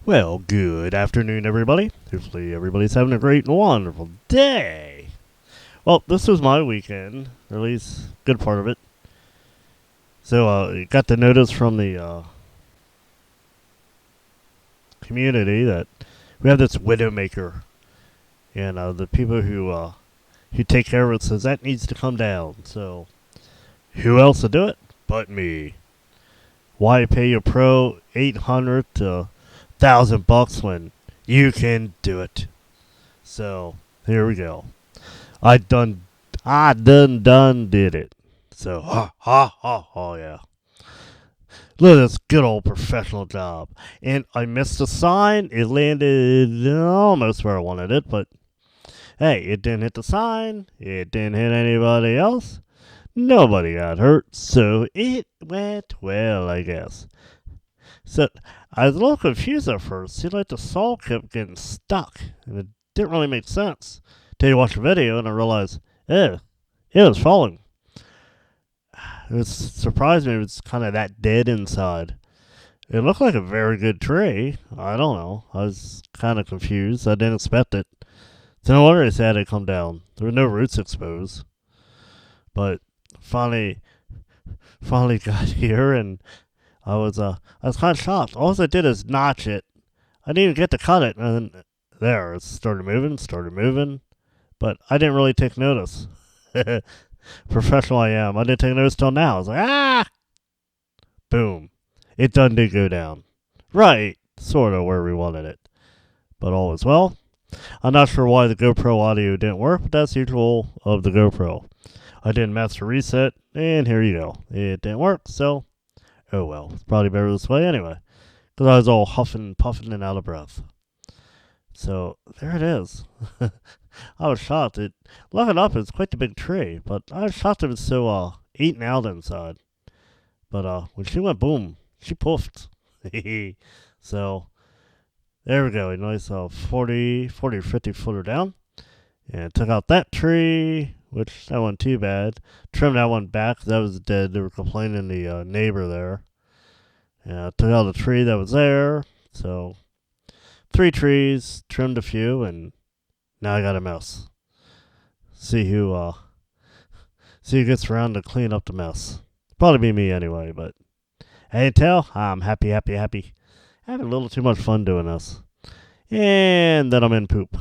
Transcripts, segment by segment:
Well, good afternoon, everybody. Hopefully, everybody's having a great and wonderful day. Well, this was my weekend, or at least a good part of it. So, got the notice from the community that we have this widowmaker, and the people who take care of it says that needs to come down. So, who else to do it but me? Why pay a pro 800 to $1,000 when you can do it? So here we go. I done did it. So yeah. Look at this good old professional job. And I missed a sign. It landed almost where I wanted it, but hey, it didn't hit the sign. It didn't hit anybody else. Nobody got hurt, so it went well, I guess. So I was a little confused at first. Seemed like the saw kept getting stuck, and it didn't really make sense. Till you watch the video, and I realized, it was falling. It was surprised me. It was kind of that dead inside. It looked like a very good tree. I don't know. I was kind of confused. I didn't expect it. So no wonder it had to come down. There were no roots exposed, but finally got here, and I was kind of shocked. All I did is notch it. I didn't even get to cut it, and then there it started moving, but I didn't really take notice. Professional I am. I didn't take notice till now. I was like, boom. It done did go down. Right, sort of where we wanted it. But all was well. I'm not sure why the GoPro audio didn't work, but that's usual of the GoPro. I did master reset, and here you go. It didn't work, so oh well. It's probably better this way anyway, because I was all huffing, puffing, and out of breath. So there it is. I was shocked. Looking up, it's quite the big tree, but I was shocked it was so eaten out inside. But when she went boom, she puffed. So there we go. A nice 40 or 50 footer down. And took out that tree, which that wasn't too bad. Trimmed that one back 'cause that was dead. They were complaining, the neighbor there. And I took out the tree that was there. So 3 trees, trimmed a few, and now I got a mess. See who gets around to clean up the mess. Probably be me anyway, but I can tell I'm happy. Having a little too much fun doing this. And then I'm in poop.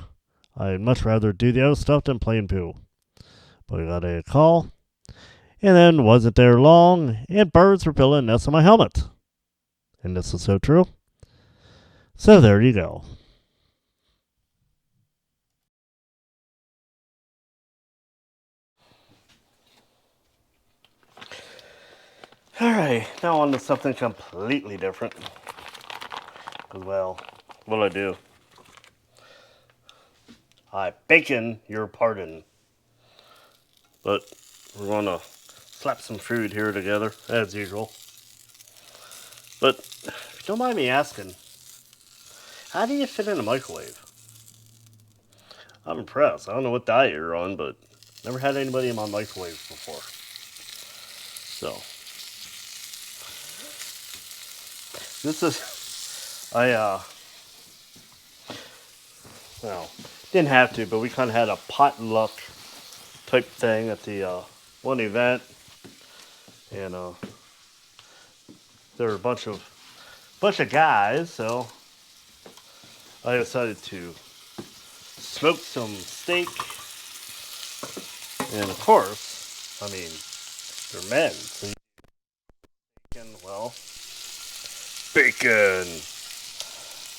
I'd much rather do the other stuff than play in pool. But I got a call, and then wasn't there long, and birds were building nests on my helmet. And this is so true. So there you go. Alright, now on to something completely different. Because, well, what'll I do? I bacon your pardon. But we're going to slap some food here together, as usual. But if you don't mind me asking, how do you fit in a microwave? I'm impressed. I don't know what diet you're on, but never had anybody in my microwave before. So, this is, well, didn't have to, but we kind of had a potluck type thing at the one event, and there were a bunch of guys, so I decided to smoke some steak, and of course, I mean, they're men, so bacon, well, bacon.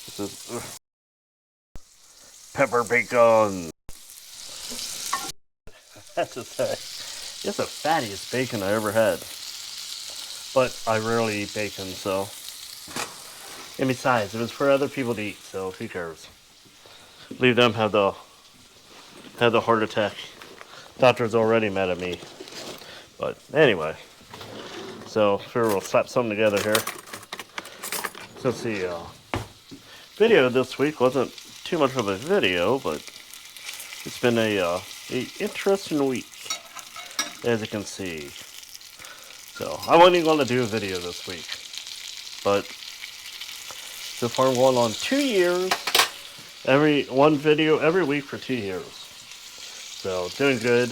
This is pepper bacon. That's to say, it's the fattiest bacon I ever had. But I rarely eat bacon, so. And besides, it was for other people to eat, so who cares? Leave them have the heart attack. Doctor's already mad at me. But anyway, so we'll slap something together here. Since the video this week wasn't too much of a video, but it's been a interesting week, as you can see. So I wasn't even going to do a video this week, but So far I'm going on 2 years. One video every week for 2 years. So doing good.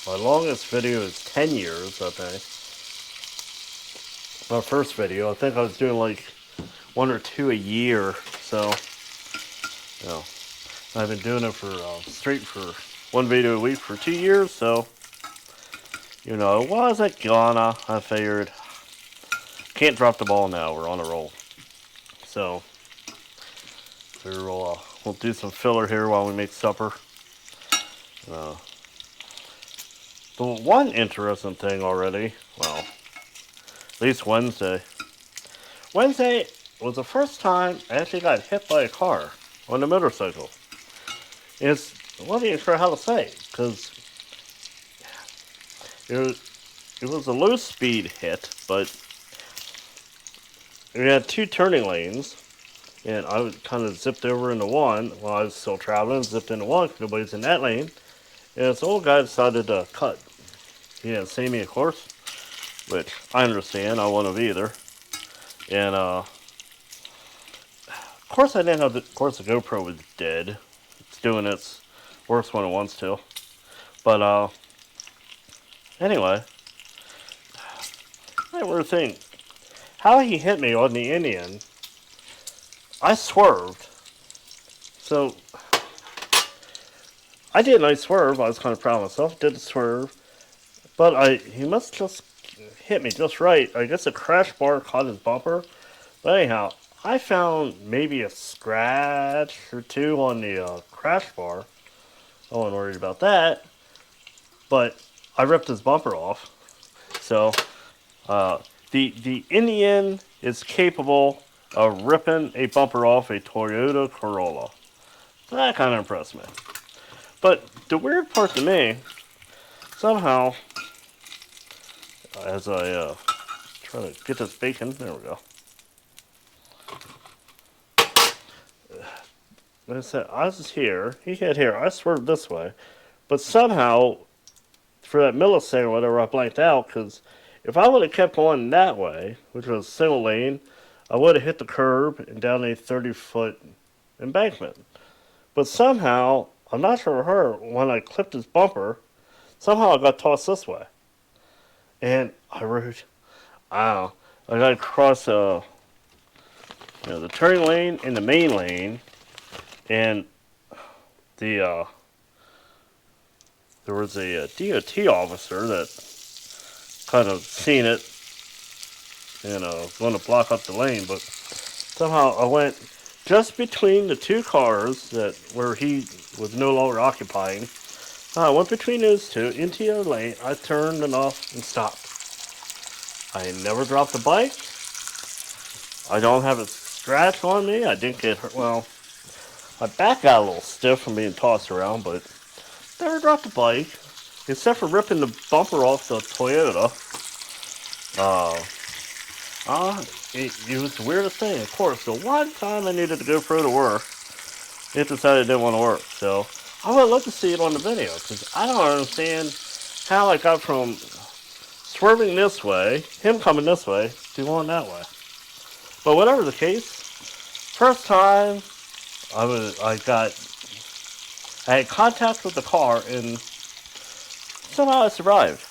My longest video is 10 years, I think. My first video, I think I was doing like 1 or 2 a year. So, you know, I've been doing it for straight for 1 video a week for 2 years. So, you know, was it gonna? I figured, can't drop the ball now. We're on a roll. So, we'll do some filler here while we make supper. The one interesting thing already, well, at least Wednesday. Wednesday was the first time I actually got hit by a car on a motorcycle. I wasn't even sure how to say, because it was a low speed hit, but we had 2 turning lanes, and I was kind of zipped over into one while I was still traveling, zipped into one, nobody's in that lane, and this old guy decided to cut. He didn't see me, of course, which I understand, I wouldn't have either. And, of course I didn't have the GoPro was dead. It's doing its worst when it wants to. But, anyway, I were thinking, how he hit me on the Indian, I swerved. So, I did a nice swerve. I was kind of proud of myself. Did the swerve. But he must just hit me just right. I guess the crash bar caught his bumper. But anyhow, I found maybe a scratch or 2 on the crash bar. I wasn't worried about that. But I ripped his bumper off. So, the Indian is capable of ripping a bumper off a Toyota Corolla. That kind of impressed me. But the weird part to me, somehow, as I try to get this bacon, there we go. Like I said, I was here, he hit here, I swerved this way, but somehow, for that millisecond or whatever, I blanked out, because if I would have kept going that way, which was single lane, I would have hit the curb and down a 30-foot embankment. But somehow, I'm not sure her, when I clipped his bumper, somehow I got tossed this way. And I rode, I got across the turning lane and the main lane, and there was a DOT officer that kind of seen it and going to block up the lane, but somehow I went just between the 2 cars where he was no longer occupying. I went between those 2 into the lane. I turned enough and stopped. I never dropped the bike. I don't have a scratch on me. I didn't get hurt. Well, my back got a little stiff from being tossed around, but never dropped the bike, except for ripping the bumper off the Toyota. It was the weirdest thing. Of course, the one time I needed the GoPro to work, it decided it didn't want to work. So I would love to see it on the video, because I don't understand how I got from swerving this way, him coming this way, to going that way. But whatever the case, first time I had contact with the car, and somehow I survived.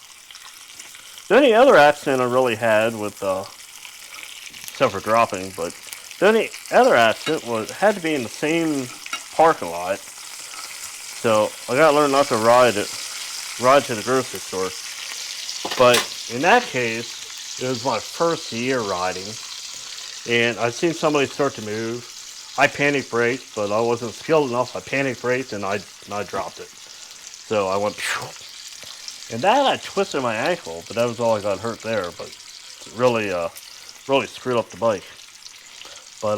The only other accident I really had with, except for dropping, but the only other accident had to be in the same parking lot. So I gotta learn not to ride to the grocery store. But in that case, it was my first year riding, and I seen somebody start to move. I panic braked, but I wasn't skilled enough. I panic braked and I dropped it. So I went, and that I twisted my ankle, but that was all I got hurt there. But really screwed up the bike. But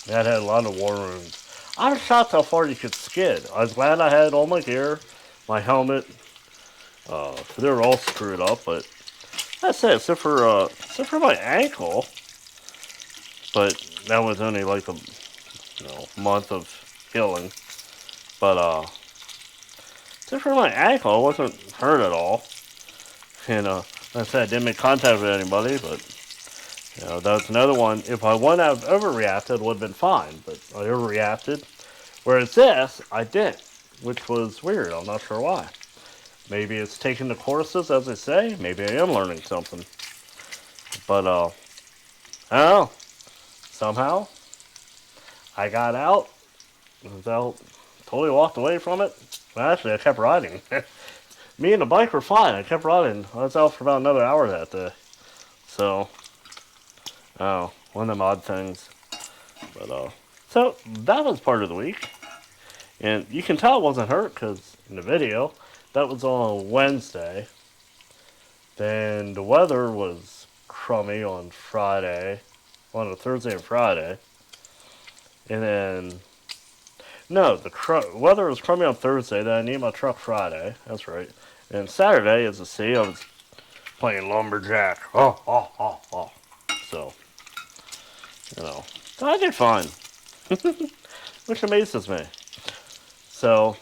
that had a lot of war wounds. I was shocked how far you could skid. I was glad I had all my gear, my helmet. They were all screwed up, but that's it. Except for my ankle. But that was only like a month of healing. But except for my ankle, I wasn't hurt at all. And like I said, I didn't make contact with anybody, but You know, that's another one. If I wouldn't have overreacted, it would have been fine. But I overreacted. Whereas this, I didn't, which was weird. I'm not sure why. Maybe it's taking the courses, as they say. Maybe I am learning something. But, I don't know. Somehow, I got out without, totally walked away from it. Well, actually, I kept riding. Me and the bike were fine. I kept riding. I was out for about another hour that day. So, oh, one of them odd things. But, so that was part of the week. And you can tell it wasn't hurt because in the video, that was on Wednesday. Then the weather was crummy on Friday, on a Thursday and Friday. And then, no, the weather was crummy on Thursday. Then I needed my truck Friday. That's right. And Saturday, as you see, I was playing Lumberjack. So, you know, I did fine. Which amazes me. So,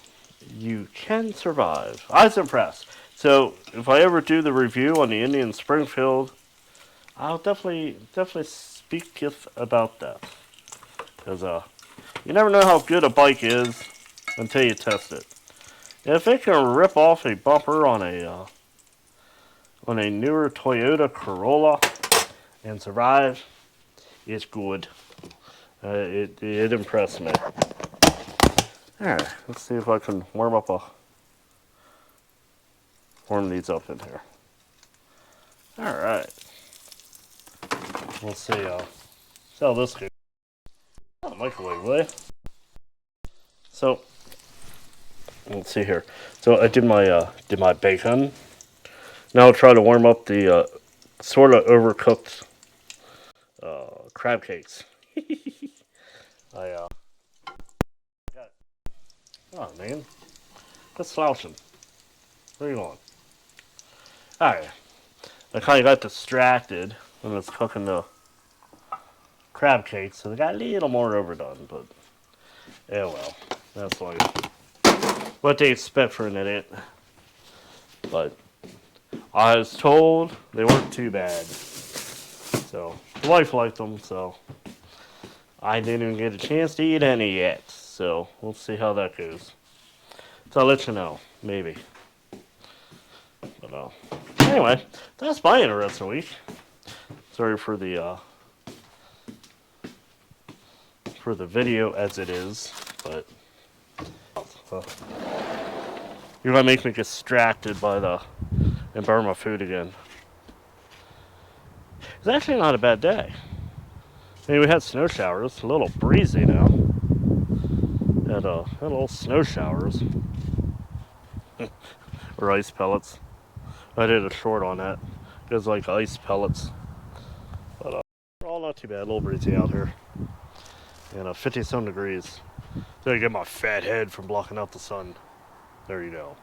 you can survive. I was impressed. So, if I ever do the review on the Indian Springfield, I'll definitely speak about that. Because, you never know how good a bike is until you test it. If it can rip off a bumper on a newer Toyota Corolla and survive, it's good. It impressed me. Alright, let's see if I can warm these up in here. Alright. We'll see how this goes. Not the microwave, will you? So, let's see here. So I did my bacon. Now I'll try to warm up the sort of overcooked crab cakes. I got. Oh man, just slouching. Where are you going? Alright. I kind of got distracted when I was cooking the crab cakes, so they got a little more overdone, but yeah, well, that's like what they expect for an idiot. But I was told they weren't too bad, so the wife liked them, so I didn't even get a chance to eat any yet. So we'll see how that goes. So I'll let you know, maybe. But anyway, that's my interesting week. Sorry for the video as it is, but you're gonna make me distracted by and burn my food again. It's actually not a bad day. I mean, we had snow showers, a little breezy now. Had little snow showers. Or ice pellets. I did a short on that. It was like ice pellets. But all not too bad, a little breezy out here. And 50-some degrees. So I get my fat head from blocking out the sun. There you go.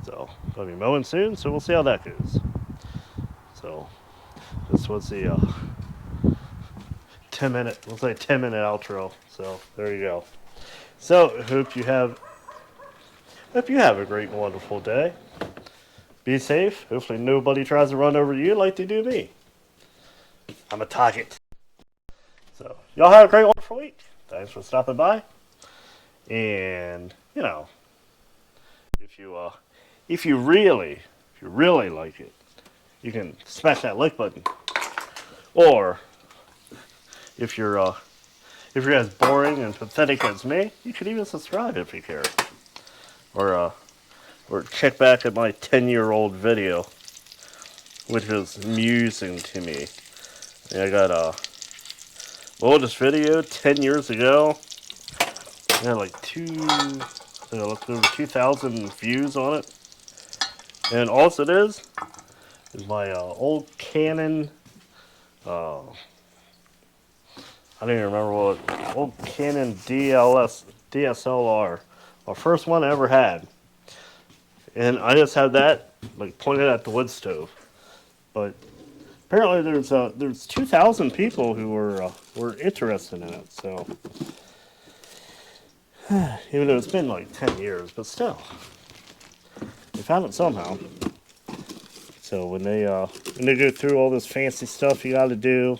So, gonna be mowing soon, so we'll see how that goes. So, this was the 10-minute outro. So, there you go. So, hope you have a great and wonderful day. Be safe. Hopefully nobody tries to run over you like they do me. I'm a target. So, y'all have a great, wonderful week. Thanks for stopping by. And, you know, if you really like it, you can smash that like button. Or, if you're as boring and pathetic as me, you could even subscribe if you care. Or check back at my 10-year-old video, which was amusing to me. I got my oldest video 10 years ago. I had like over 2,000 views on it. And all it is my old Canon. I don't even remember what old Canon DSLR, my first one I ever had. And I just had that like pointed at the wood stove. But apparently there's 2,000 people who were interested in it. So even though it's been like 10 years, but still, we found it somehow. So when they go through all this fancy stuff you got to do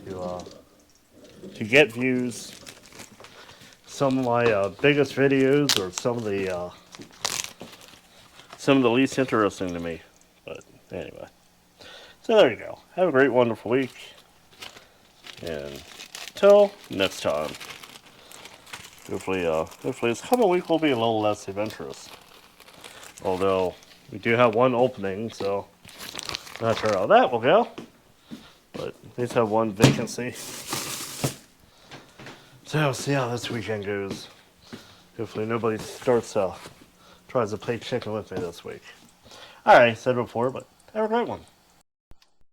to get views, some of my biggest videos are some of the least interesting to me. But anyway, so there you go. Have a great, wonderful week, and till next time. Hopefully this coming week will be a little less adventurous. Although we do have one opening, so not sure how that will go. But at least have one vacancy. So we'll see how this weekend goes. Hopefully nobody tries to play chicken with me this week. Alright, said before, but have a great one.